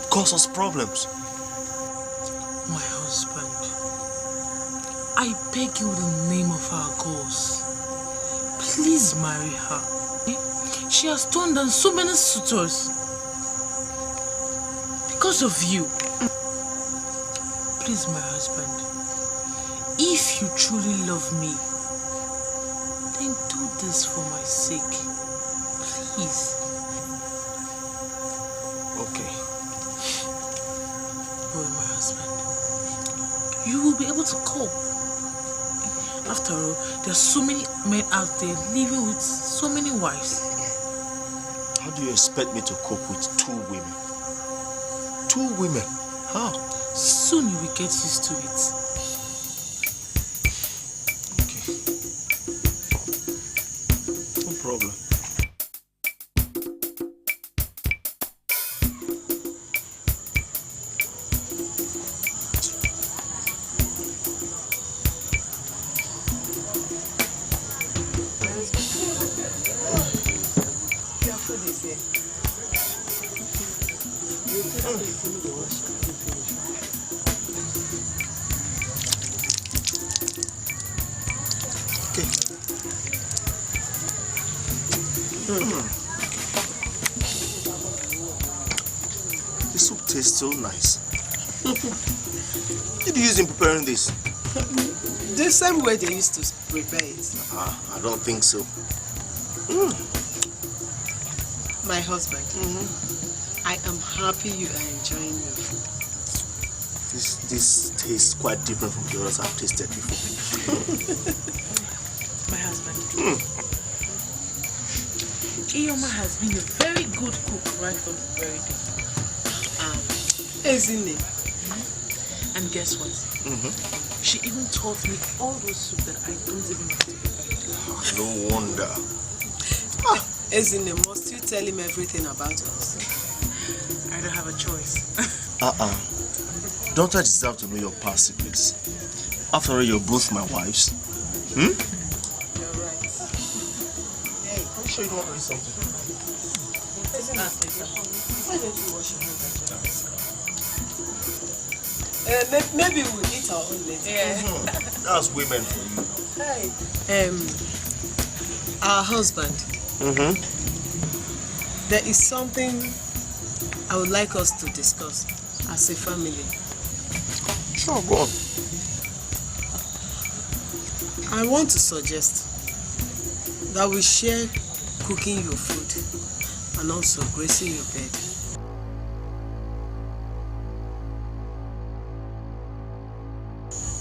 cause us problems. My husband, I beg you in the name of our gods, please marry her. She has turned down so many suitors because of you. Please, my husband, if you truly love me, then do this for my sake. Please. Okay. Boy, my husband, you will be able to cope. After all, there are so many men out there living with so many wives. How do you expect me to cope with 2 women? 2 women? How? Soon you will get used to it. Okay. No problem. The soup tastes so nice. What did you use in preparing this? The same way they used to prepare it. I don't think so. My husband, I am happy you are enjoying your food. This tastes quite different from the others I've tasted before. My husband, Iyoma has been a very good cook right from the very beginning. Isn't it? And guess what? She even taught me all those soup that I don't even have to prepare. No wonder. Isn't it? Must you tell him everything about us? I don't have a choice. Don't I deserve to know your past secrets? After all, you're both my wives. You're right. Hey, I'm sure you don't want to eat something. Why don't you wash your hands after this? Maybe we'll eat our own later. Yeah. That's women for you. Hey. Our husband. There is something I would like us to discuss as a family. Sure, go on. I want to suggest that we share cooking your food and also gracing your bed.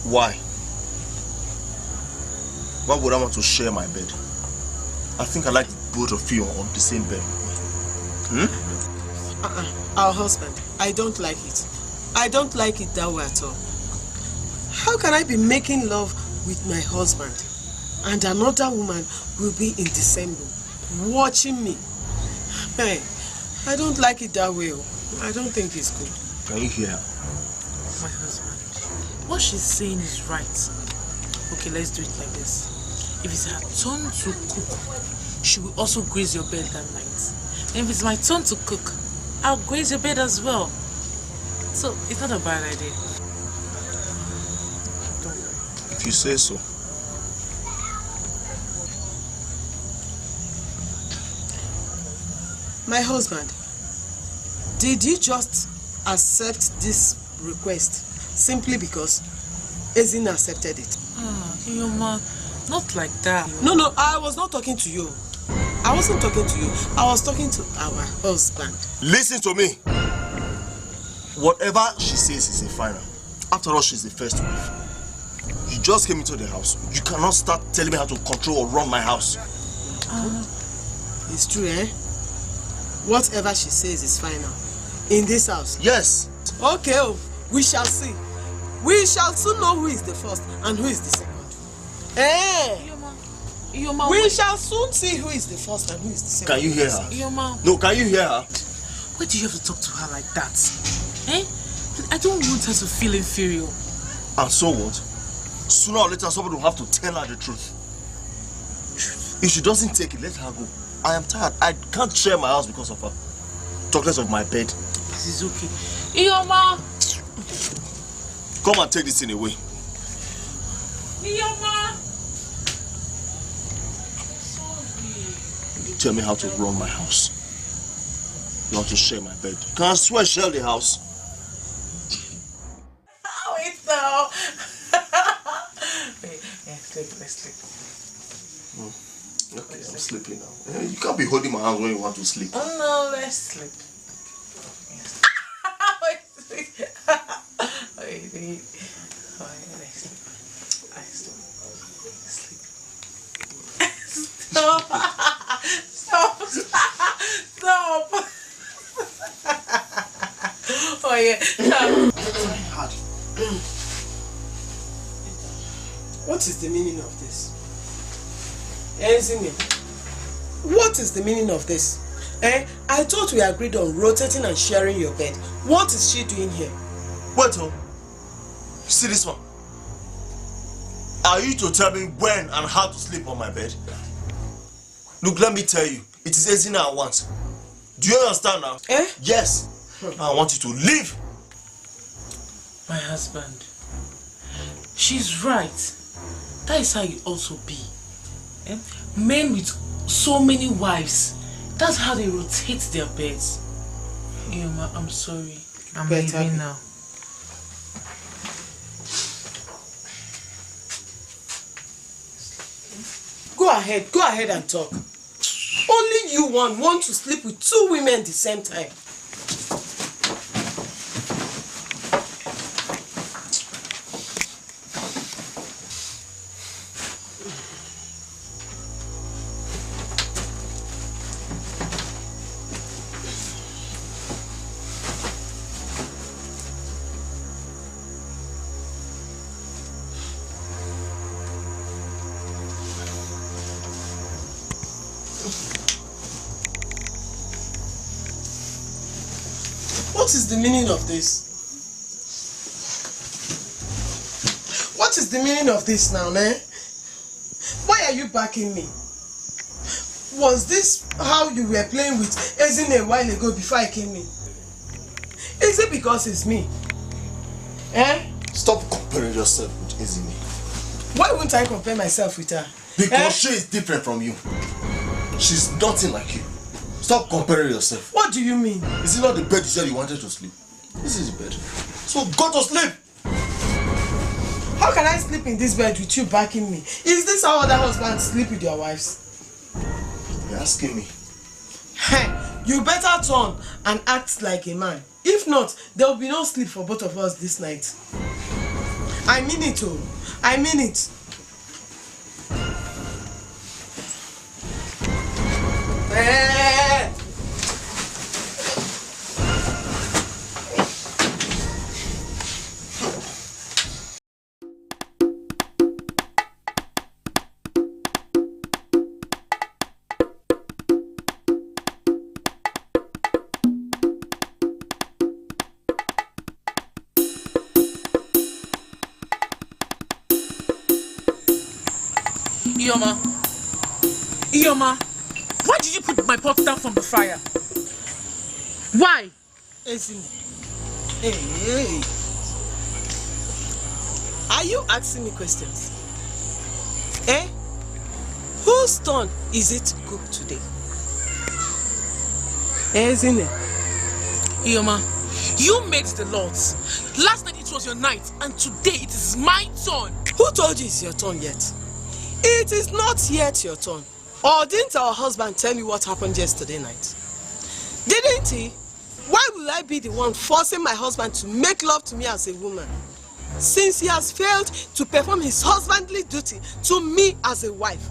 Why? Why would I want to share my bed? I think I like both of you on the same bed. Our husband, I don't like it. I don't like it that way at all. How can I be making love with my husband and another woman will be in the same room watching me? Hey, I don't like it that way. I don't think it's good. Can you hear her? My husband, what she's saying is right. Okay, let's do it like this. If it's her turn to cook, she will also graze your bed that night. And if it's my turn to cook, I'll graze your bed as well. So, it's not a bad idea. If you say so. My husband, did you just accept this request simply because Ezin accepted it? Iyoma, not like that. No, I was not talking to you. I wasn't talking to you. I was talking to our husband. Listen to me. Whatever she says is a final. After all, she's the first wife. You just came into the house. You cannot start telling me how to control or run my house. It's true, eh? Whatever she says is final. In this house? Yes. Okay, we shall see. We shall soon know who is the first and who is the second. Hey! Iyoma, we shall soon see who is the first and who is the second. Can you hear her? Iyoma. No, can you hear her? Why do you have to talk to her like that? Eh? I don't want her to feel inferior. And so what? Sooner or later, somebody will have to tell her the truth. If she doesn't take it, let her go. I am tired. I can't share my house because of her. Talk less of my bed. This is okay. Ioma! Come and take this thing away. Ioma! Tell me how to run my house. You want to share my bed. Can I swear share the house? Wait now. Wait, let's sleep. Okay, I'm sleeping now. You can't be holding my hand when you want to sleep. Oh no, let's sleep. Wait, let's sleep. Stop. Oh yeah. What is the meaning of this? What is the meaning of this? I thought we agreed on rotating and sharing your bed. What is she doing here? Wait, see this one? Are you to tell me when and how to sleep on my bed? Look, let me tell you, it is Ezina I want. Do you understand now? Yes. I want you to leave. My husband, she's right. That is how you also be. Men with so many wives, that's how they rotate their beds. Ioma, I'm sorry. I'm leaving now. Go ahead and talk. Only you want to sleep with two women at the same time. What is the meaning of this? What is the meaning of this now, man? Why are you backing me? Was this how you were playing with Ezine a while ago before I came in? Is it because it's me? Stop comparing yourself with Ezine. Why wouldn't I compare myself with her? Because she is different from you. She's nothing like you. Stop comparing yourself. What do you mean? Is it not the bed you said you wanted to sleep? This is the bed. So go to sleep! How can I sleep in this bed with you backing me? Is this how other husbands sleep with their wives? You're asking me. You better turn and act like a man. If not, there will be no sleep for both of us this night. I mean it, oh. I mean it. Ioma, why did you put my pot down from the fire? Why? Hey. Are you asking me questions? Whose turn is it to cook today? Ioma, you made the Lord's. Last night it was your night, and today it is my turn. Who told you it's your turn yet? It is not yet your turn. Or didn't our husband tell you what happened yesterday night? Didn't he? Why will I be the one forcing my husband to make love to me as a woman? Since he has failed to perform his husbandly duty to me as a wife,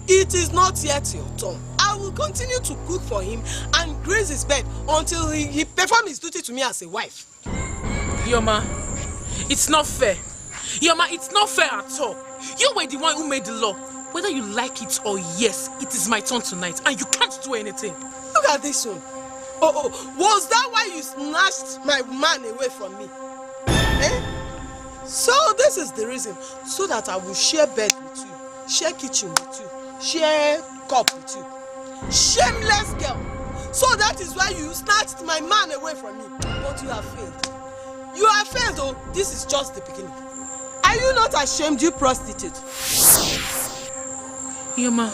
it is not yet your turn. I will continue to cook for him and graze his bed until he performs his duty to me as a wife. Ioma, it's not fair. Ioma, it's not fair at all. You were the one who made the law. Whether you like it or yes, it is my turn tonight and you can't do anything. Look at this one. Oh, was that why you snatched my man away from me? So this is the reason, so that I will share bed with you, share kitchen with you, share cup with you. Shameless girl. So that is why you snatched my man away from me. what you have failed. You have failed, oh. This is just the beginning. Are you not ashamed, you prostitute? Yema,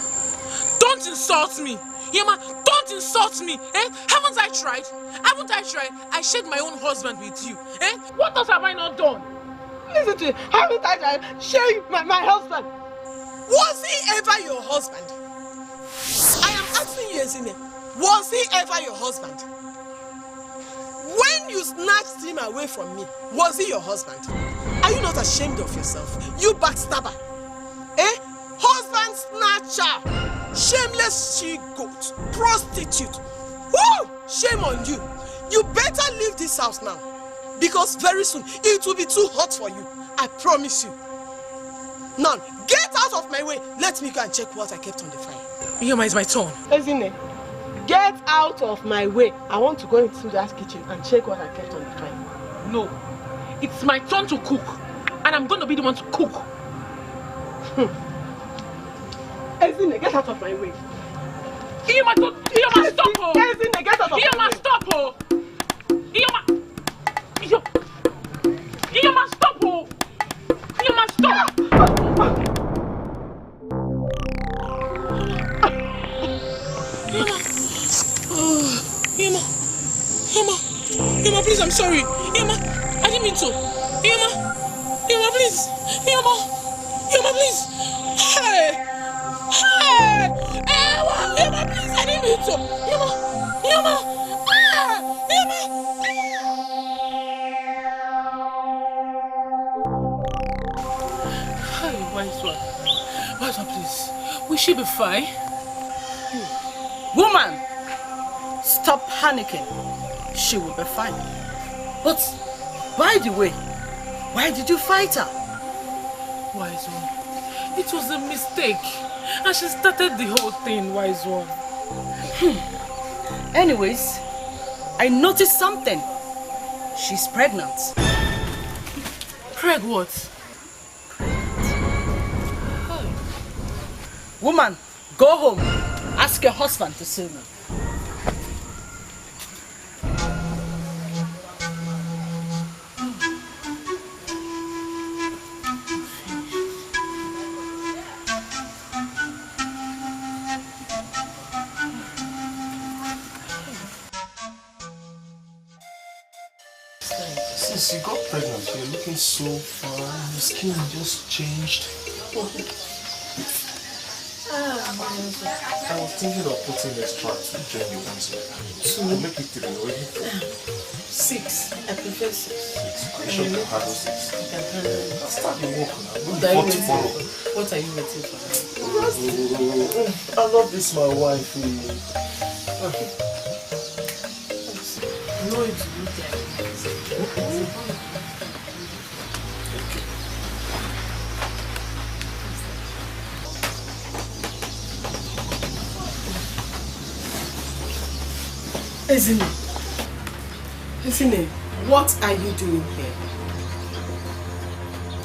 don't insult me. Yema, don't insult me. Eh? Haven't I tried? Haven't I tried? I shared my own husband with you. Eh? What else have I not done? Listen to me. Haven't I tried sharing my husband? Was he ever your husband? I am asking you, Ezine. Was he ever your husband? When you snatched him away from me, was he your husband? Are you not ashamed of yourself? You backstabber. Eh? Husband snatcher. Shameless she-goat. Prostitute. Woo! Shame on you. You better leave this house now. Because very soon, it will be too hot for you. I promise you. Now, get out of my way. Let me go and check what I kept on the fire. Yema, it's my turn. Ezine, get out of my way. I want to go into that kitchen and check what I kept on the fire. No. It's my turn to cook. And I'm going to be the one to cook. Ezine, get out of my way. Yema, stop, oh! Ezine, get out of my way. Yema, stop, oh! Yema, stop, oh! Yema, stop! Yema, please, I'm sorry. Yema, I didn't mean to. Yema, please. Yema, please. Hey, Yema, please, I didn't mean to. Yema. Hey, wise one, please. Will she be fine? Woman, stop panicking. She will be fine. But, by the way, why did you fight her? Wise one, it was a mistake. And she started the whole thing, wise one. Anyways, I noticed something. She's pregnant. Preg what? Woman, go home. Ask your husband to see me. Since you got pregnant, you're looking so fine. Your skin just changed. I was thinking of putting extra to join you once. To make it 3 already. 6. I prefer 6. Are you sure you can handle 6? I'll start the work now. What are you waiting for? I love this, my wife. Okay. No, it's good. Ezine, what are you doing here?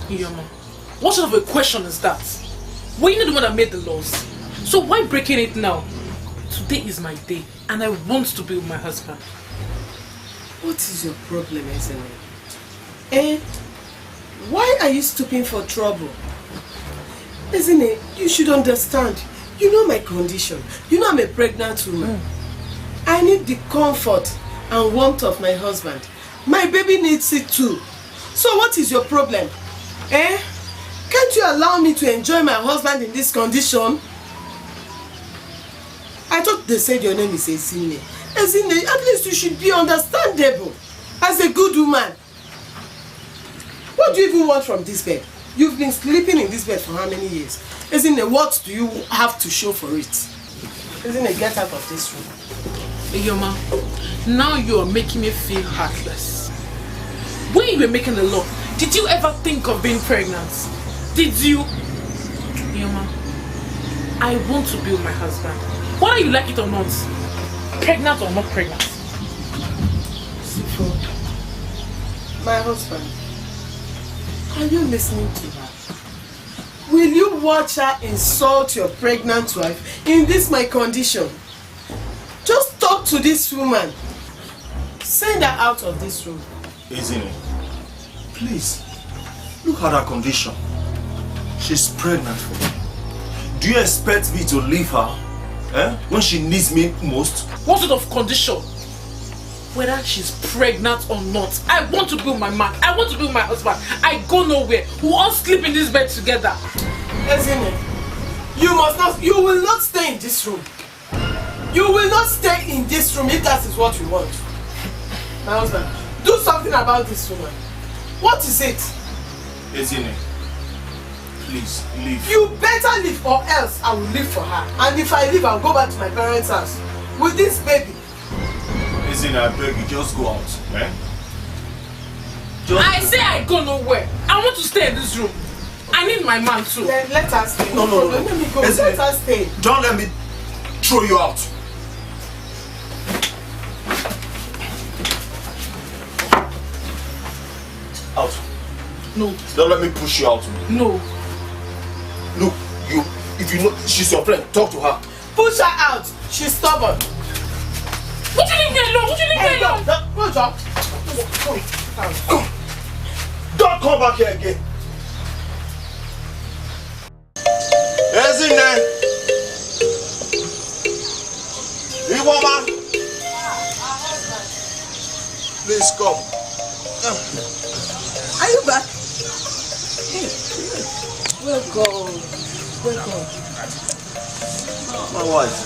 Yoma, what sort of a question is that? Were you not the one that made the laws? So why breaking it now? Today is my day and I want to be with my husband. What is your problem, Ezine? Eh? Why are you stooping for trouble? Ezine, you should understand. You know my condition. You know I'm a pregnant woman. I need the comfort and warmth of my husband. My baby needs it too. So what is your problem? Eh? Can't you allow me to enjoy my husband in this condition? I thought they said your name is Ezine. Ezine, at least you should be understandable as a good woman. What do you even want from this bed? You've been sleeping in this bed for how many years? Ezine, what do you have to show for it? Ezine, get out of this room. Yoma, now you are making me feel heartless. When you were making the law, did you ever think of being pregnant? Did you? Yoma, I want to be with my husband. Whether you like it or not, pregnant or not pregnant. Sifo, my husband, are you listening to her? Will you watch her insult your pregnant wife in this my condition? Just talk to this woman. Send her out of this room. Isn't it? Please, look at her condition. She's pregnant for me. Do you expect me to leave her when she needs me most? What sort of condition? Whether she's pregnant or not, I want to be with my man. I want to be with my husband. I go nowhere. We'll all sleep in this bed together. Isn't it? You will not stay in this room. You will not stay in this room if that is what you want. My husband, do something about this woman. What is it? Ezine, please, leave. You better leave or else I will leave for her. And if I leave, I'll go back to my parents' house with this baby. Ezine, I beg you, just go out. I say I go nowhere. I want to stay in this room. I need my man too. Then let her stay. No. Let me go. Ezine, let her stay. Don't let me throw you out. Out. No. Don't let me push you out. No. Look, if you know she's your friend, talk to her. Push her out. She's stubborn. Would you leave me alone? Would you leave me alone? Go, John. Come. Don't come back here again. Ezine. You woman. Please come. Are you back? Hey. Welcome. My wife.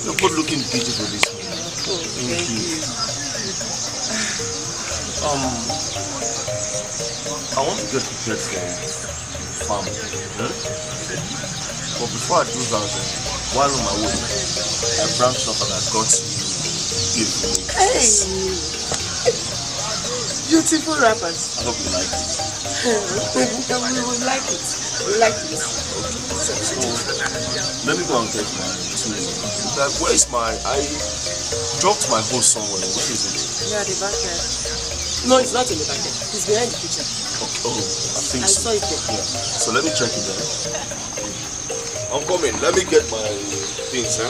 You're both looking beautiful this morning. Thank you. I want to get prepared for farm. But before I do that, while on my way, I branched off and I got beautiful. Hey! Beautiful rappers. I hope you like it. We will like it. We like it. So, let me go and get my tools. Like, where is my... I dropped my hose somewhere. Where is it? Yeah, the backyard. No, it's not in the backyard. It's behind the kitchen. Oh, I think I saw it there. Yeah. So let me check it there. I'm coming. Let me get my things,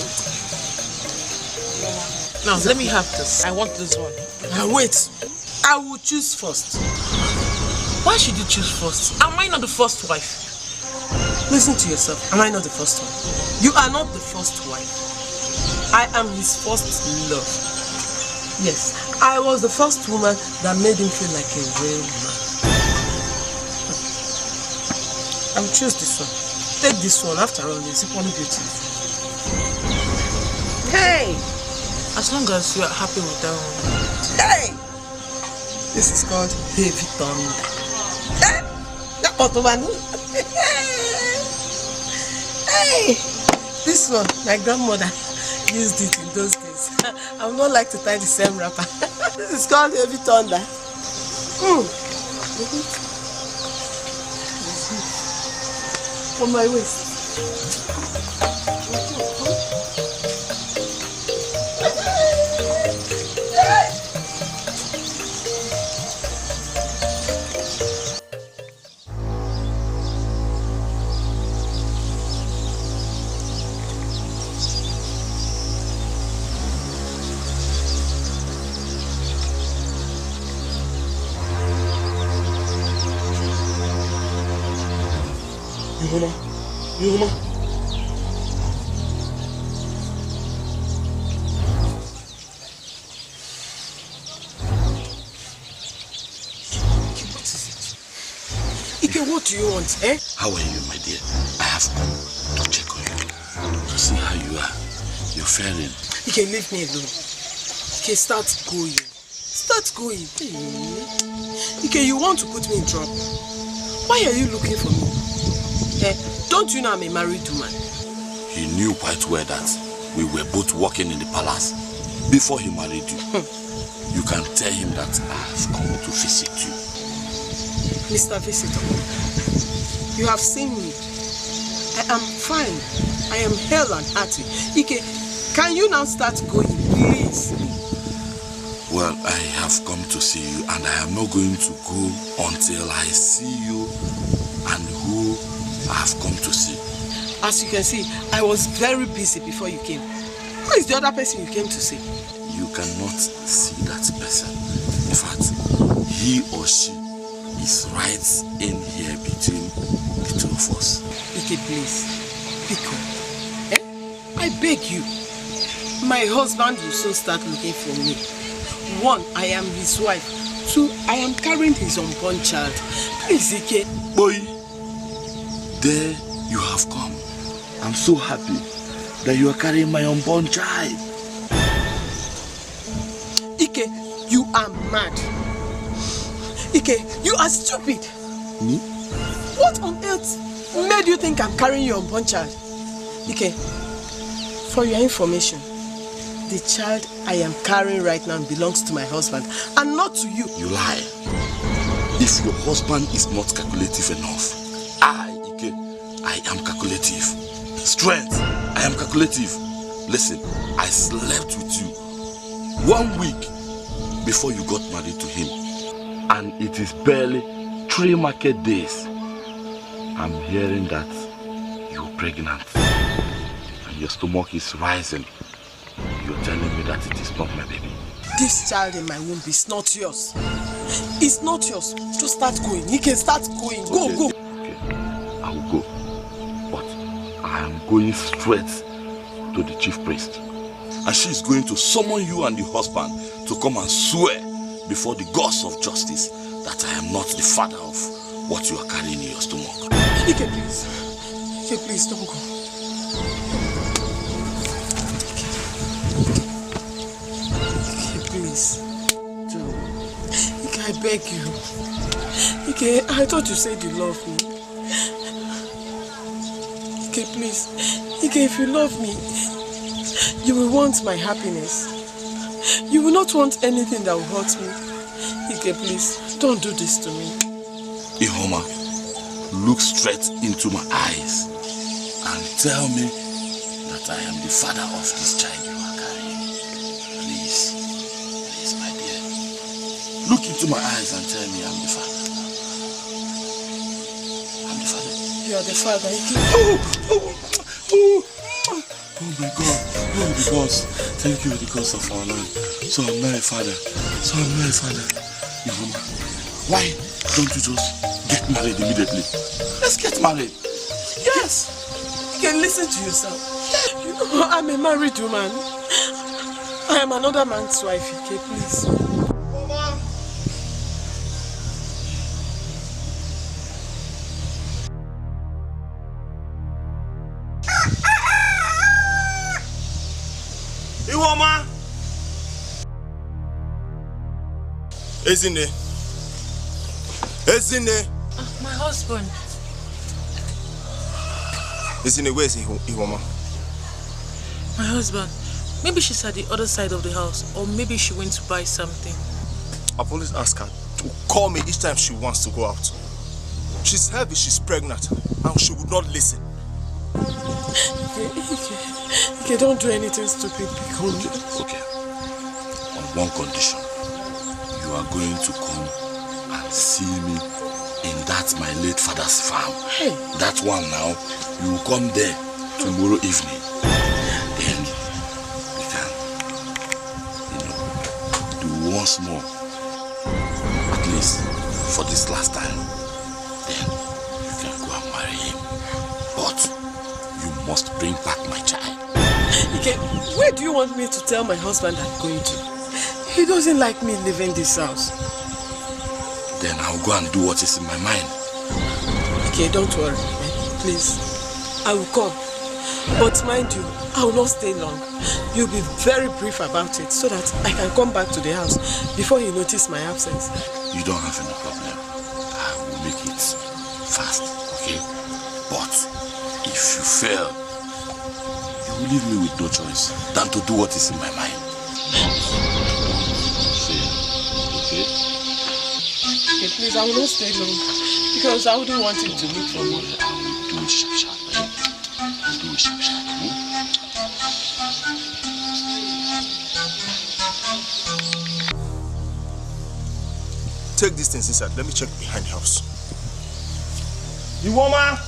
Now, let me have this. I want this one. Now wait. I will choose first. Why should you choose first? Am I not the first wife? Listen to yourself. Am I not the first one? You are not the first wife. I am his first love. Yes, I was the first woman that made him feel like a real man. I will choose this one. Take this one. After all, it's equally beautiful. Hey! As long as you are happy with that one. Hey! This is called heavy thunder. Hey! This one, my grandmother used it in those days. I would not like to tie the same wrapper. This is called heavy thunder. On my waist. Yuma. Ike, what do you want, eh? How are you, my dear? I have come to check on you, to see how you are. You're faring. Ike, leave me alone. Ike, start going. Start going. Ike, you want to put me in trouble. Why are you looking for me? Don't you know I'm a married woman? He knew quite well that we were both working in the palace before he married you. You can tell him that I have come to visit you. Mr. Visitor, you have seen me. I am fine. I am hale and hearty. Ike, can you now start going, please? Well, I have come to see you and I am not going to go until I see you and who I have come to see. As you can see, I was very busy before you came. Who is the other person you came to see? You cannot see that person. In fact, he or she is right in here between the two of us. Ike, please. Pick up. I beg you. My husband will soon start looking for me. 1, I am his wife. 2, I am carrying his unborn child. Please, Ike. Boy, there you have come. I'm so happy that you are carrying my unborn child. Ike, you are mad. Ike, you are stupid. Me? What on earth made you think I'm carrying your unborn child? Ike, for your information, the child I am carrying right now belongs to my husband and not to you. You lie. If your husband is not calculative enough, Ike, I am calculative. Strength, I am calculative. Listen, I slept with you 1 week before you got married to him. And it is barely 3 market days. I'm hearing that you're pregnant. And your stomach is rising. You're telling me that it is not my baby. This child in my womb is not yours. It's not yours. Just start going. You can start going. Go, Okay. go. Okay, I will go. But I am going straight to the chief priest. And she is going to summon you and the husband to come and swear before the gods of justice that I am not the father of what you are carrying in your stomach. Ike, please. Ike, please, don't go. Ike, please. Don't. Ike, I beg you. Ike, I thought you said you love me. Ike, please. Ike, if you love me, you will want my happiness. You will not want anything that will hurt me. Ike, please, don't do this to me. Ihoma, look straight into my eyes and tell me that I am the father of this child you are carrying. Please, please, my dear. Look into my eyes and tell me I'm the father. I'm the father. You are the father, Ike. Oh my God. Oh, because, thank you because of our Lord. So I'm not a father. Ihoma, why don't you just get married immediately? Let's get married. Yes. You can listen to yourself. You know, I'm a married woman. I am another man's wife, Ike, please. Mama! Iwoma! Ezine! My husband. Ezine, where is Iwoma? My husband. Maybe she's at the other side of the house, or maybe she went to buy something. I've always asked her to call me each time she wants to go out. She's heavy, she's pregnant, and she would not listen. Ike, don't do anything stupid, because... Okay. On one condition. You are going to come and see me in that my late father's farm. Hey. That one now, you will come there tomorrow evening. Then we can, do once more. At least for this last time. Then you can go and marry him. But you must bring back my child. Ike, where do you want me to tell my husband I'm going to? He doesn't like me leaving this house. Then I'll go and do what is in my mind. Okay, don't worry. Please. I will come. But mind you, I will not stay long. You'll be very brief about it so that I can come back to the house before you notice my absence. You don't have any problem. I will make it fast, okay? But if you fail, you will leave me with no choice than to do what is in my mind. Okay? Okay, please, I will not stay long because I wouldn't want him to look for me. I will do it sharp, right? I'll do it sharp. Take these things inside. Let me check behind the house. Iwoma!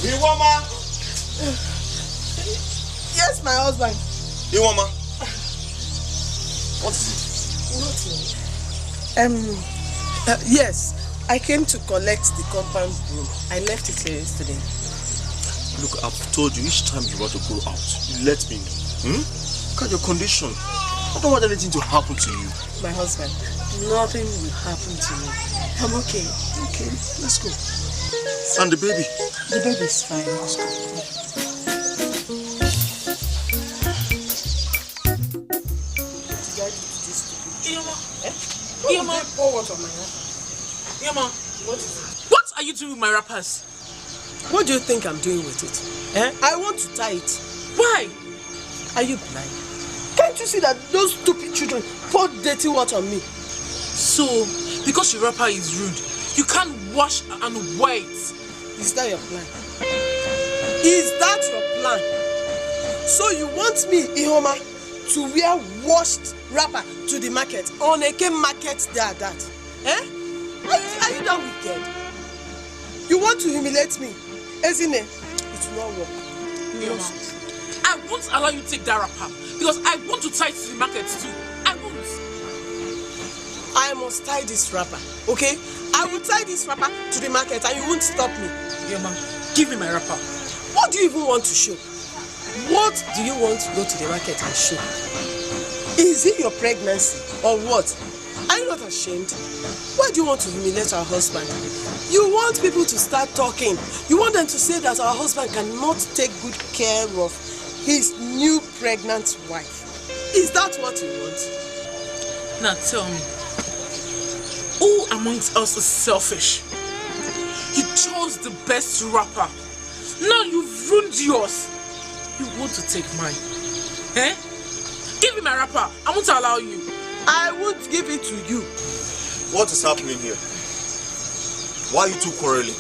Iwoma! Yes, my husband. Iwoma! What is it? Nothing. Yes, I came to collect the compound broom. I left it here yesterday. Look, I've told you each time you want to go out, you let me know. Look at your condition. I don't want anything to happen to you. My husband, nothing will happen to me. I'm okay. Okay, let's go. And the baby? The baby's fine. Let's go. Yama. What are you doing with my wrappers? What do you think I'm doing with it? I want to tie it. Why? Are you blind? Can't you see that those stupid children pour dirty water on me? So, because your wrapper is rude, you can't wash and wait. Is that your plan? Is that your plan? So you want me, Ihoma, to wear washed wrapper to the market? On a market there, that? Are you that wicked? You want to humiliate me? Isn't it? It will not work. I won't allow you to take that wrapper because I want to tie it to the market too. I won't. I must tie this wrapper, okay? I will tie this wrapper to the market and you won't stop me. Yama, give me my wrapper. What do you even want to show? What do you want to go to the market and show? Is it your pregnancy or what? Are you not ashamed? Why do you want to humiliate our husband? You want people to start talking. You want them to say that our husband cannot take good care of his new pregnant wife. Is that what you want? Now tell me, who amongst us is selfish? You chose the best wrapper. Now you've ruined yours. You want to take mine. Give me my wrapper. I won't allow you. I won't give it to you. What is happening here? Why are you two quarreling?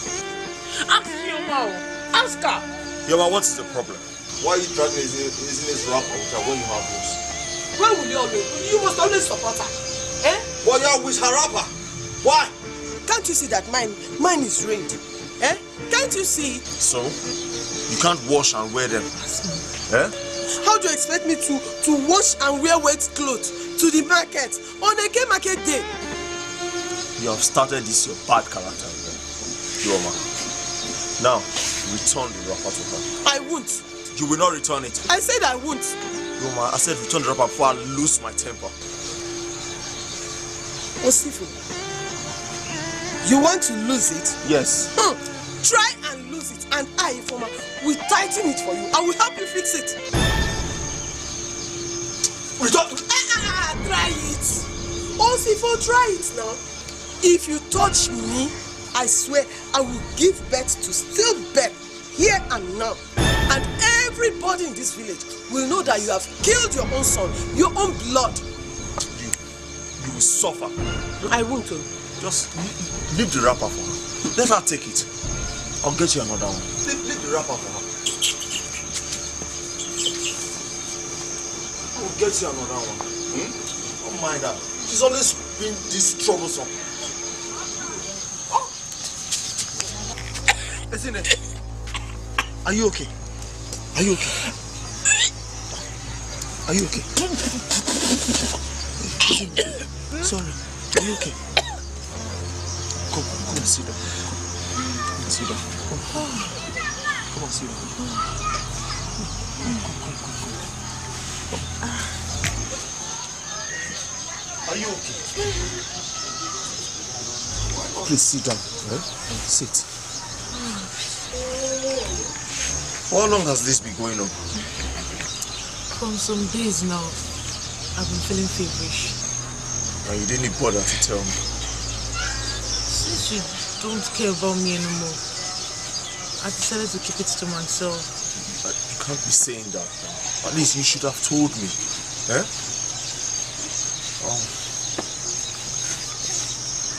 Ask Yama. Ask her. Yama, what is the problem? Why are you dragging his wrapper with her when you have yours? Why will you always? You must always support her. Why you are with her wrapper? Why? Can't you see that mine is ruined? Can't you see? So, you can't wash and wear them? How do you expect me to wash and wear wet clothes to the market on a gay market day? You have started this your bad character again, Yoma. Now, return the wrapper to her. I won't. You will not return it. I said I won't. Yoma, I said return the wrapper before I lose my temper. Osifu, you want to lose it? Yes. Try and lose it, and I, Informer, will tighten it for you. I will help you fix it. Return. Try it. Osifu, try it now. If you touch me, I swear I will give birth to stillbirth here and now. And everybody in this village will know that you have killed your own son, your own blood. You will suffer. I won't. Just leave the wrapper for her. Let her take it. I'll get you another one. Leave the wrapper for her. I'll get you another one. Don't mind her. She's always been this troublesome. Isn't it? Are you okay? Are you okay? Are you okay? Sorry. Are you okay? Come and sit down. Come and sit down. Come and sit down. Are you okay? Please sit down. Sit. For how long has this been going on? From some days now, I've been feeling feverish. And you didn't bother to tell me. Since you don't care about me anymore, I decided to keep it to myself. But you can't be saying that now. At least you should have told me.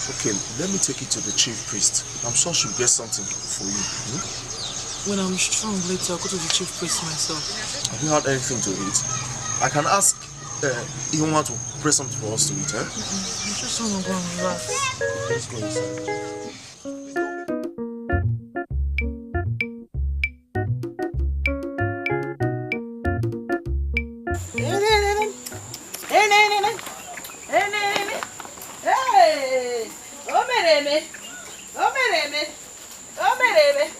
Okay, let me take you to the chief priest. I'm sure she'll get something for you. When I'm strong later, I'll go to the chief priest myself. Have you had anything to eat? I can ask Ihoma to press something for us to eat, I just want to go and relax. Let's go inside. mereme. O mereme. O mereme.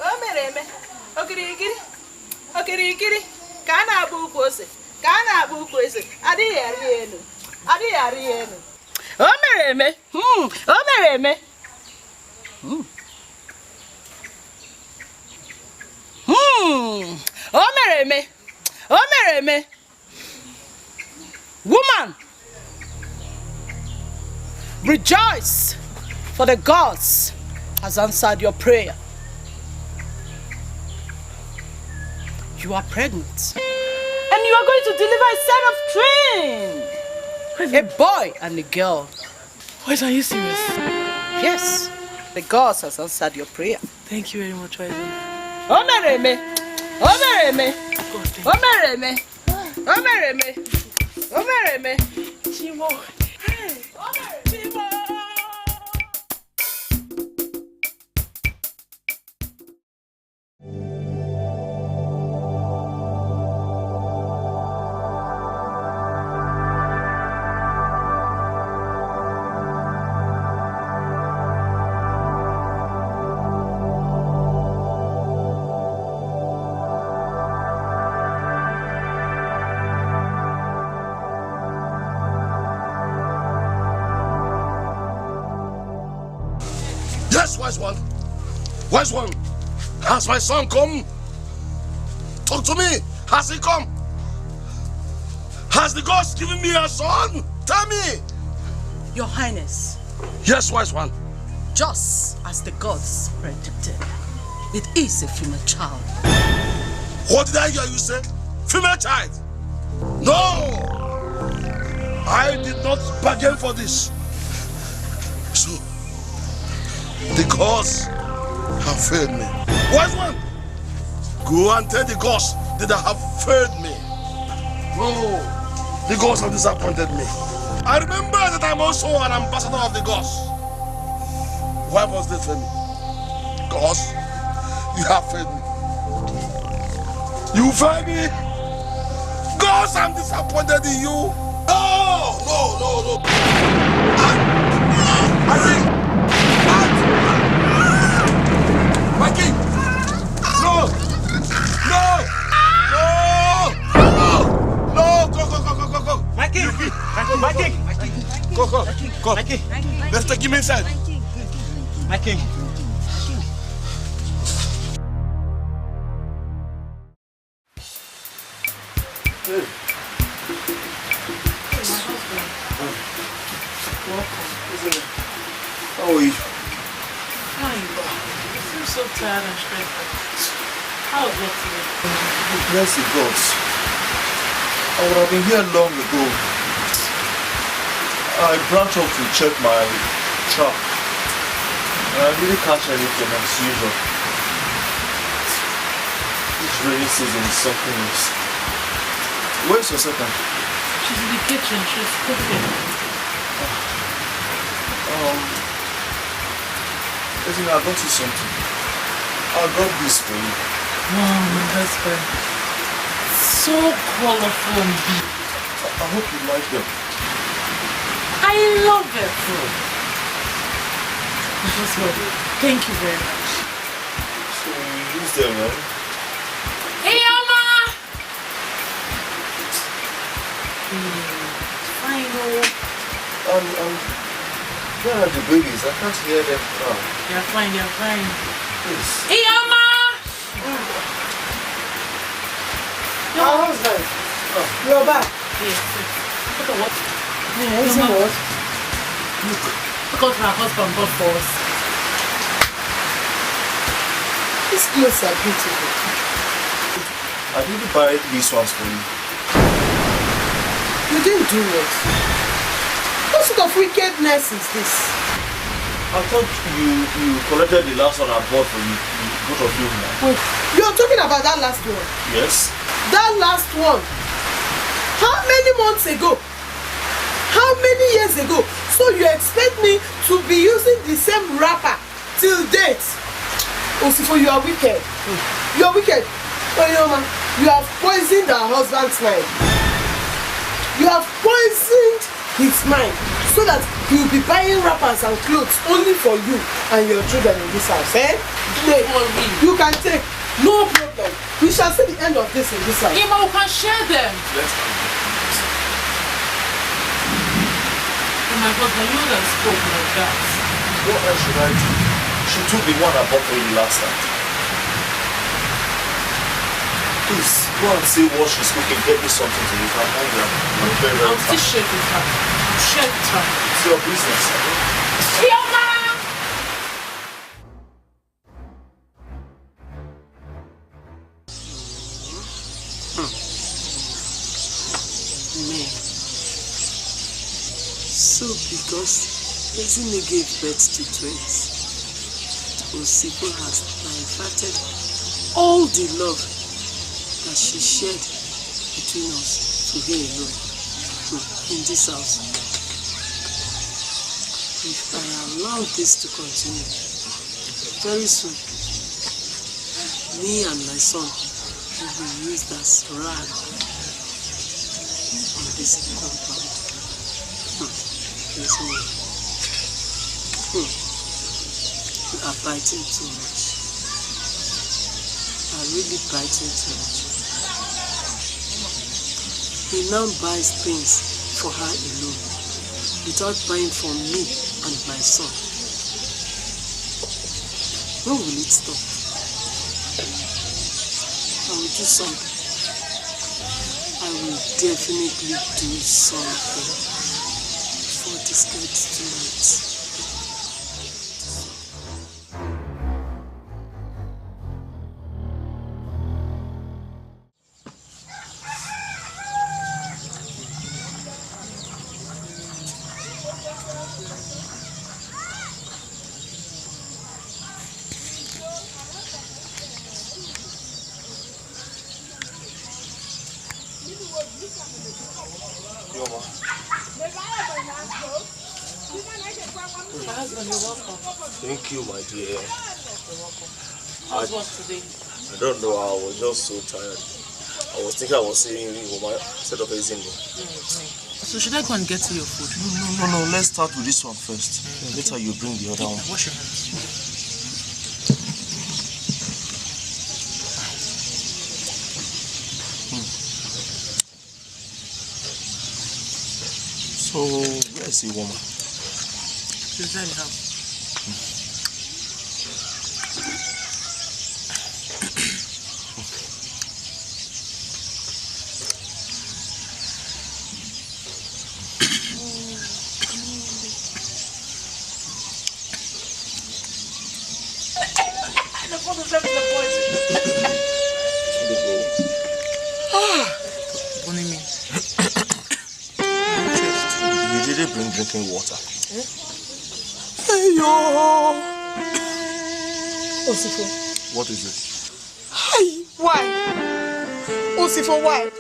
O mereme. Okirikiri. Okirikiri. Ka na-agba ukwu ose. Ka na-agba ukwu ose. Adịghị arị elu. Adịghị arị elu. O mereme. O mereme. O mereme. O mereme. Woman, rejoice, for the gods has answered your prayer. You are pregnant, and you are going to deliver a set of twins, a boy and a girl. Wait, are you serious? Yes, the gods has answered your prayer. Thank you very much, Wise. Omereme, Omereme, Omereme, Omereme, Omereme, Chimo. Hey, Chimo. Yes, wise one. Wise one. Has my son come? Talk to me. Has he come? Has the gods given me a son? Tell me. Your Highness, Yes, wise one. just as the gods predicted, it is a female child. What did I hear you say? Female child? No! I did not bargain for this. So, the gods have failed me. Wise one, go and tell the gods that they have failed me. No, the gods have disappointed me. I remember that I'm also an ambassador of the gods. Why was they fail me? Gods, you have failed me. You failed me. Gods, I'm disappointed in you. No, no, no, no. I think. My king! No! No! No! No! Go, go, go, go, go, go! My king! My king! My king! Go, go, go! My king! Let's take him inside. My king! How are you? Fine. I feel so tired and stressed. How was work today? Bless the gods. I would have been here long ago. I branched off to check my trap. I didn't catch anything as usual. This rainy season is something else. Where's your second? She's in the kitchen. She's cooking. Listen, I got you something. I got this for you. Wow, my husband. So colorful and big. I hope you like them. I love it. My husband, thank you very much. So you use them, right? Hey, Mama! Fine, Where are the babies? I can't hear them now. They're fine, they're fine. Please. Hey, Mama! Your husband. You're back. Yes, yes. Look at what? Yeah, is it what? Look what my husband bought for us. These clothes are beautiful. I didn't buy these ones for you. You didn't do what? What sort of wickedness is this? I thought you collected the last one I bought for you, both of you now. Wait, you're talking about that last one? Yes? That last one? How many months ago? How many years ago? So you expect me to be using the same wrapper till date? Osifo, you are wicked. You are wicked. Oyoma, you have poisoned our husband's mind. You have poisoned his mind so that You'll be buying wrappers and clothes only for you and your children in this house, eh? You can take, no problem. We shall see the end of this in this house. Emma, we can share them. Let's go. Oh my God, you that spoke like that. What else should I do? She took the one I bought for you last time. Please, go and see what she's cooking. Get me something to eat. I'm hungry. I'm very, very I'll still share with her. Share with her. It's your business. Emma! So because Ezine gave birth to twins, Osipo has diverted all the love that she shared between us to her alone in this house. If I allow this to continue, very soon, me and my son will be used as rag on this compound. You are biting too much. You are really biting too much. He now buys things for her alone without buying for me and my son. When will it stop? I will do something. I will definitely do something. For this gets too late. Thank you, my dear. You're welcome. How was work today? I don't know, I was just so tired. I was thinking I was saying set up a zingo. So should I go and get to your food? No, let's start with this one first. Later you bring the other one. Wash your hands. So, where's the woman? She's inside the house. You didn't bring drinking water. Hey yo! Osifo. What is it? Hey, why? Osifo, why?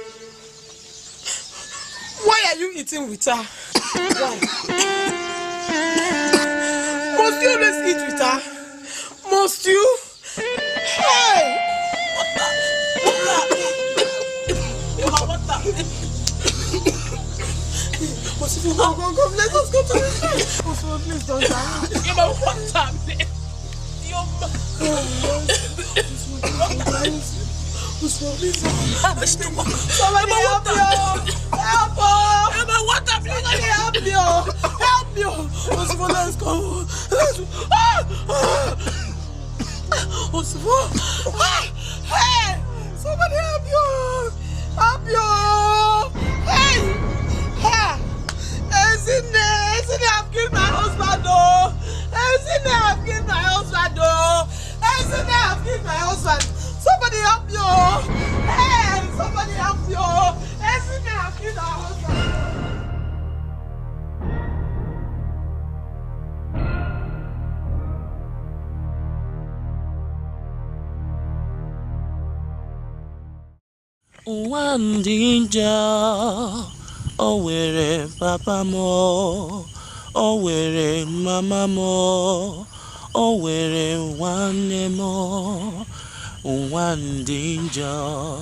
Why are you eating with her? Why? Must you always eat with her? Must you? Hey! Osifo, go, let us go to the house. Osifo, please don't die. Give me water, please. Osifo, please don't die. Somebody help me. Help us! Give me water, please. Somebody help me! Help me! Osifo, let's go. Osifo! Hey! Somebody help you! Help you! Hey! Hey! Ezine, I've killed my husband, oh! Ezine, I've killed my husband, oh! Ezine, I've killed my husband! Somebody help you! Hey! Somebody help you! Ezine, I've killed our husband! One danger, oh where papa mo, oh where mama mo, oh where one mo, one danger,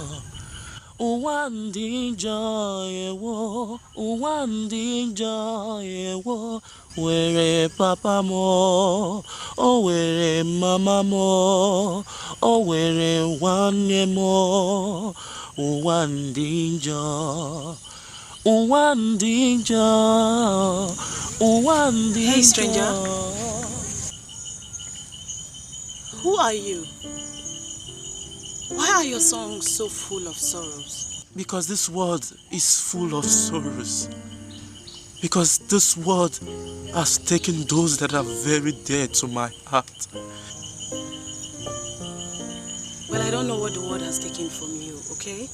ụwa ndị njọ ewo, ụwa ndị njọ ewo, were papa m, o were mama m, o were nwanne m, ụwa ndị njọ, ụwa ndị njọ, ụwa ndị njọ. Hey, stranger. Who are you? Why are your songs so full of sorrows? Because this world is full of sorrows. Because this world has taken those that are very dear to my heart. Well, I don't know what the world has taken from you, okay?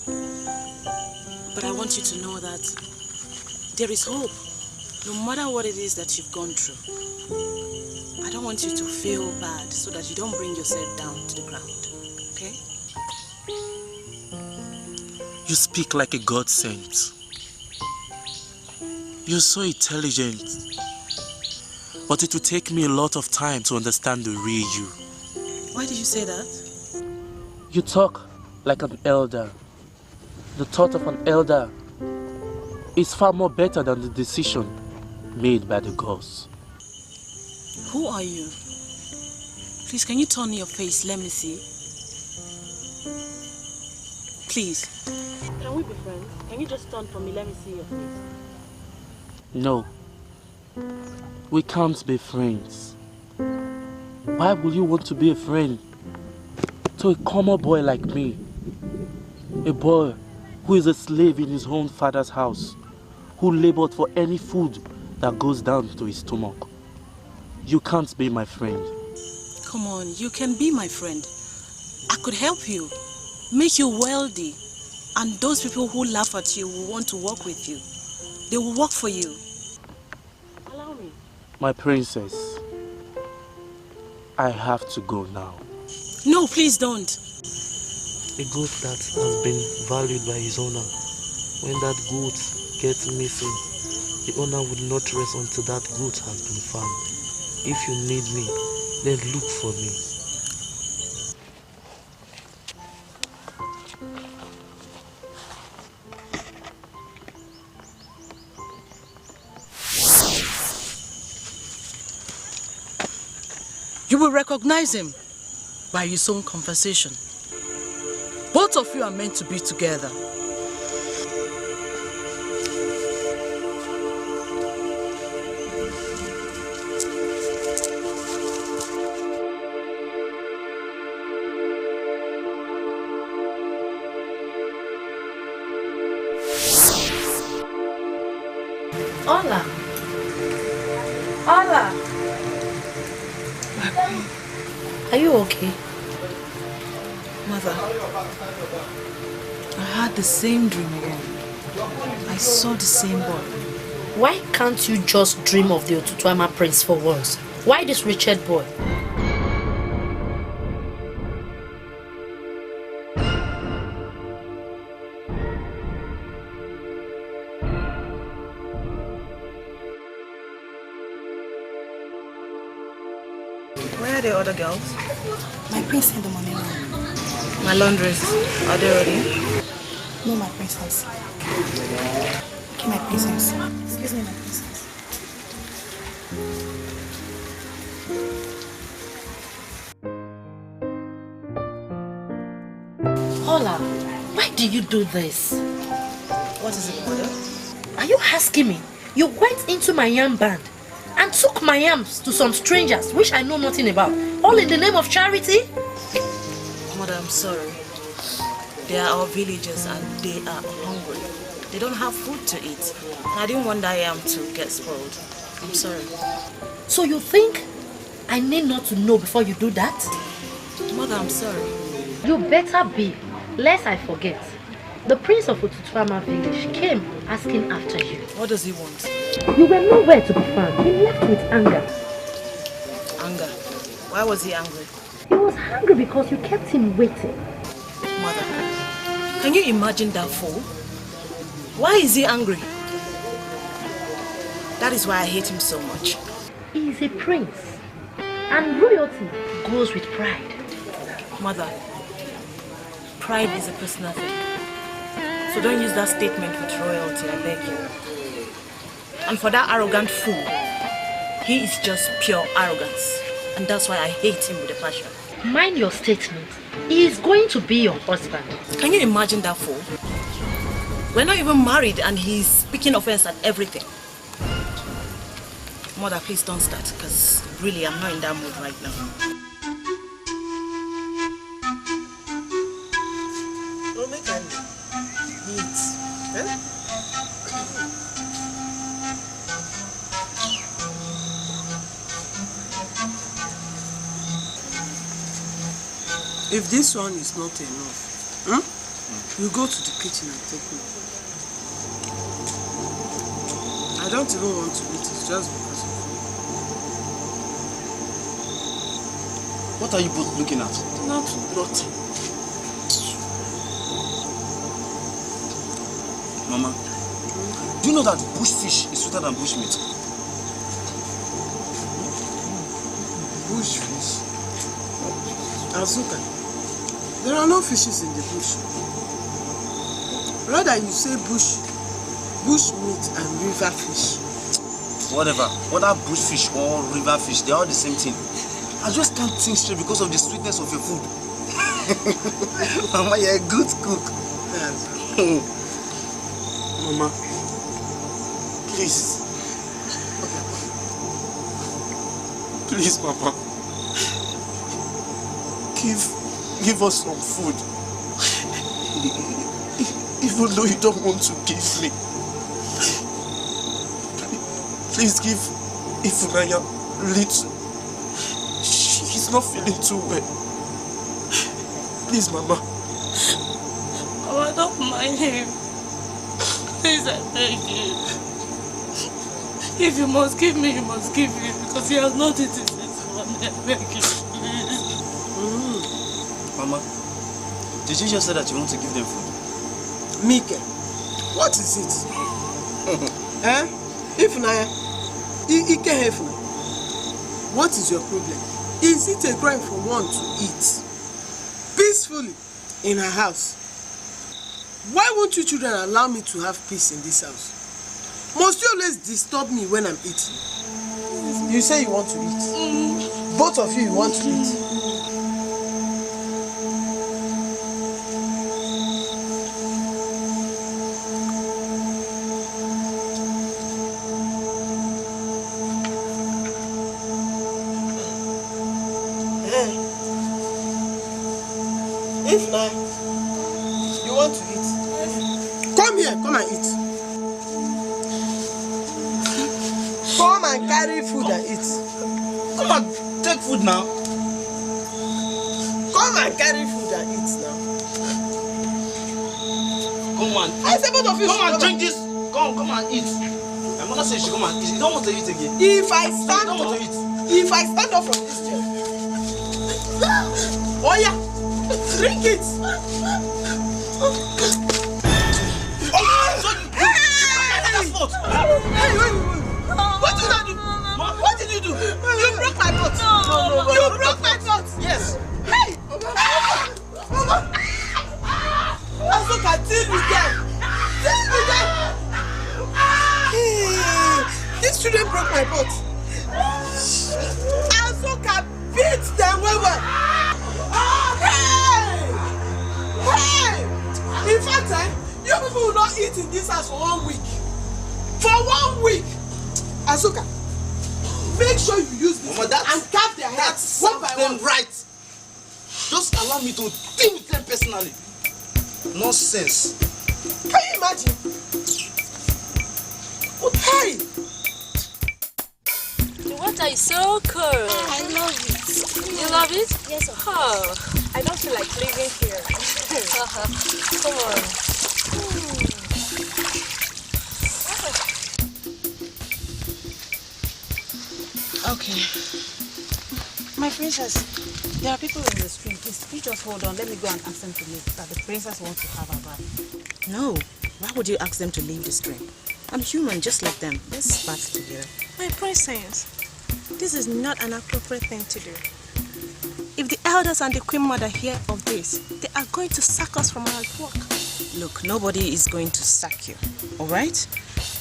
But I want you to know that there is hope, no matter what it is that you've gone through. I don't want you to feel bad so that you don't bring yourself down to the ground, okay? You speak like a God sent. You're so intelligent. But it will take me a lot of time to understand the real you. Why did you say that? You talk like an elder. The thought of an elder is far more better than the decision made by the gods. Who are you? Please, can you turn your face? Let me see. Please. Can we be friends? Can you just turn for me? Let me see your face. No. We can't be friends. Why will you want to be a friend to a common boy like me? A boy who is a slave in his own father's house, who labored for any food that goes down to his stomach. You can't be my friend. Come on, you can be my friend. I could help you, make you wealthy, and those people who laugh at you will want to work with you. They will work for you. Allow me. My princess, I have to go now. No, please don't. A goat that has been valued by his owner, when that goat gets missing, the owner would not rest until that goat has been found. If you need me, then look for me. You will recognize him by his own conversation. Both of you are meant to be together. Hola. Hola. Are you okay? Mother, I had the same dream again. I saw the same boy. Why can't you just dream of the Otutuama prince for once? Why this wretched boy? Where are the other girls? My prince in the morning room. My laundries, are they ready? No, my princess. Okay, my princess. Excuse me, my princess. Hola, why do you do this? What is it, mother? Are you asking me? You went into my yam band and took my yams to some strangers which I know nothing about, all in the name of charity? Mother, I'm sorry. They are our villagers and they are hungry. They don't have food to eat. And I didn't want that yam to get spoiled. I'm sorry. So you think I need not to know before you do that? Mother, I'm sorry. You better be, lest I forget. The prince of Otutuama village came asking after you. What does he want? You were nowhere to be found. He left with anger. Anger? Why was he angry? He was angry because you kept him waiting. Mother, can you imagine that fool? Why is he angry? That is why I hate him so much. He is a prince. And royalty goes with pride. Mother, pride is a personal thing. So don't use that statement with royalty, I beg you. And for that arrogant fool, he is just pure arrogance. And that's why I hate him with a passion. Mind your statement. He is going to be your husband. Can you imagine that fool? We're not even married and he's speaking offense at everything. Mother, please don't start, because really I'm not in that mood right now. Don't make any heat. If this one is not enough, you go to the kitchen and take me. I don't even want to eat it just because of you. What are you both looking at? Nothing. Mama, do you know that bush fish is sweeter than bush meat? Bush fish? Azuka, there are no fishes in the bush. Rather you say bush meat and river fish. Whatever, whether bush fish or river fish, they are all the same thing. I just can't think straight because of the sweetness of your food. Mama, you're a good cook. Yes. Mama, please. Please, Papa. Give us some food. Even though you don't want to give me. Please give Ifunanya little. She's not feeling too well. Please, Mama. Oh, I don't mind him. Please, I beg you. If you must give me, you must give me, because he has not eaten since morning. I beg you, please. Mama, did you just say that you want to give them food? Mike, what is it? Ifunanya, Ike Hefuna, what is your problem? Is it a crime for one to eat peacefully in her house? Why won't you children allow me to have peace in this house? Must you always disturb me when I'm eating? You say you want to eat. Both of you want to eat. If not, you want to eat? Come here, come and eat. Come and carry food and eat. Come and take food now. Come and carry food and eat now. Come on. I say both of you come and drink this. Come and eat. My mother says she come and eat. You don't want to eat again. If I stand up, from this chair. Oh yeah. Drink it! What did I do? What did you do? You broke my pot! No. You broke my pot! Yes! Hey! Mama! Azuka, deal with them! Deal with them! Hey! These children broke my pot! Azuka, beat them well! Hey! In fact, you people will not eat in this house for 1 week. For 1 week! Azuka, make sure you use this and carve their heads one by one. Right. Just allow me to deal with them personally. Nonsense. Can you imagine? Hey! The water is so cold. I love it. You love it? Yes, of course. Oh, I don't feel like living here. Come on. Okay. My princess, there are people in the stream. Please, you just hold on. Let me go and ask them to leave. That the princess wants to have a bath. No. Why would you ask them to leave the stream? I'm human just like them. Let's bath together. My princess, this is not an appropriate thing to do. If the elders and the queen mother hear of this, they are going to sack us from our work. Look, nobody is going to sack you, all right?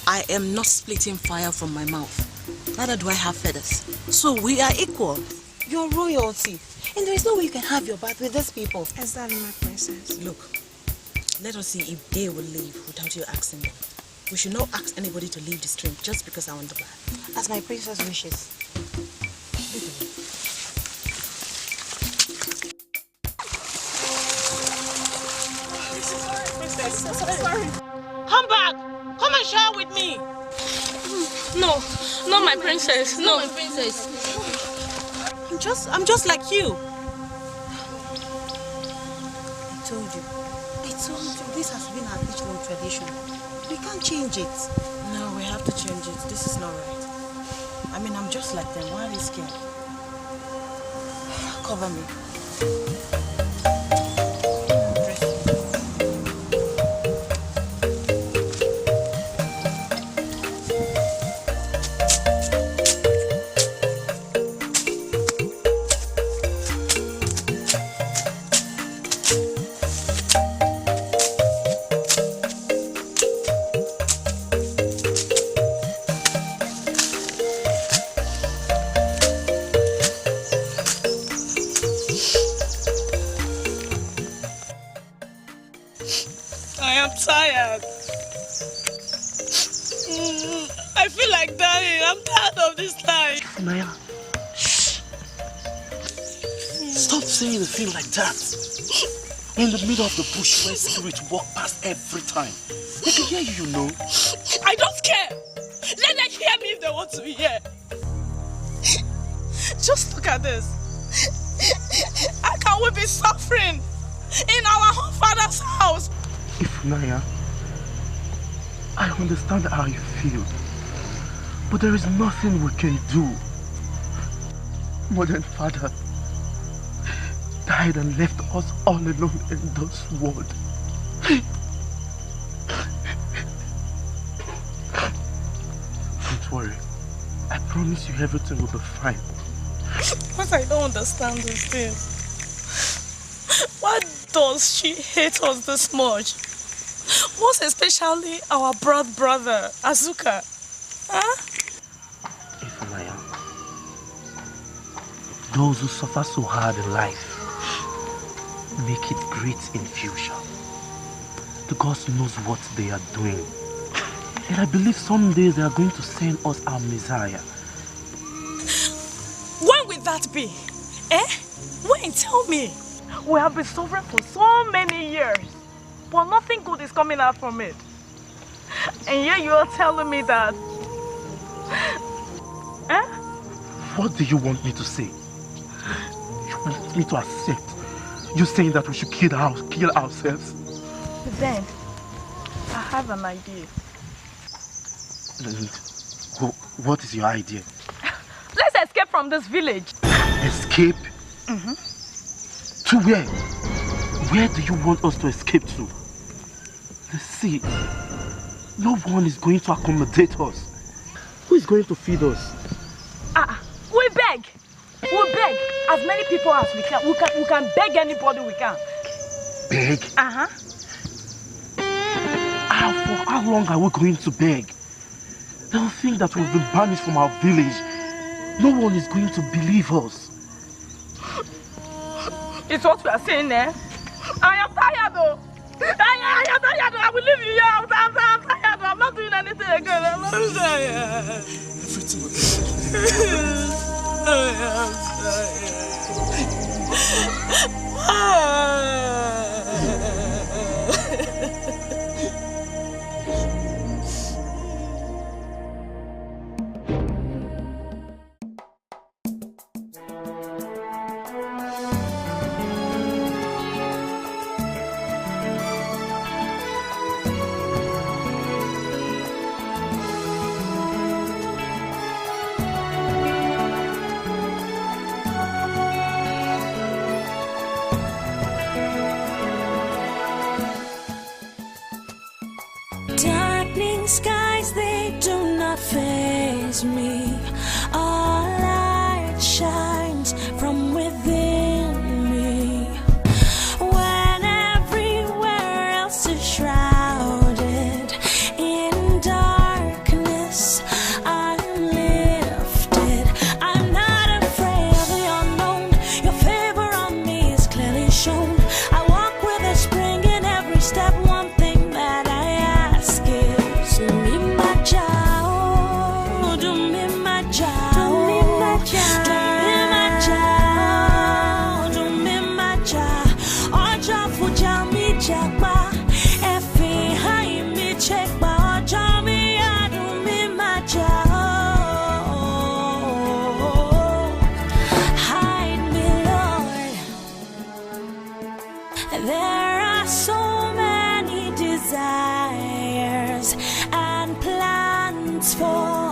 I am not splitting fire from my mouth. Neither do I have feathers. So we are equal. You're royalty. And there is no way you can have your bath with these people. Exactly, my princess. Look, let us see if they will leave without you asking them. We should not ask anybody to leave the stream just because I want the bath. As my princess wishes. Sorry. Come back! Come and shower with me! No, not my princess. No, my princess. I'm just like you. I told you. This has been our age-long tradition. We can't change it. No, we have to change it. This is not right. I mean, I'm just like them. Why are they scared? Cover me. Feel like that. We're in the middle of the bush where spirits walk past every time. They can hear you, you know. I don't care. Let them hear me if they want to be here. Just look at this. How can we be suffering in our own father's house? Ifunanya, I understand how you feel, but there is nothing we can do. More than father died and left us all alone in this world. Don't worry. I promise you everything will be fine. But I don't understand these things. Why does she hate us this much? Most especially our brother, Azuka. Huh? Ifunanya, those who suffer so hard in life make it great in future. The gods knows what they are doing. And I believe someday they are going to send us our Messiah. When will that be? When? Tell me. We have been suffering for so many years, but nothing good is coming out from it. And yet you are telling me that... What do you want me to say? You want me to accept you saying that we should kill ourselves? Then, I have an idea. And what is your idea? Let's escape from this village. Escape? To where? Where do you want us to escape to? Let's see. No one is going to accommodate us. Who is going to feed us? We beg. We beg as many people as we can. We can beg anybody we can. Beg? For how long are we going to beg? They will think that we've been banished from our village. No one is going to believe us. It's what we are saying there. I am tired though. I am tired. I will leave you here. I'm tired. I'm not doing anything again. I'm not tired. Everything will be I am for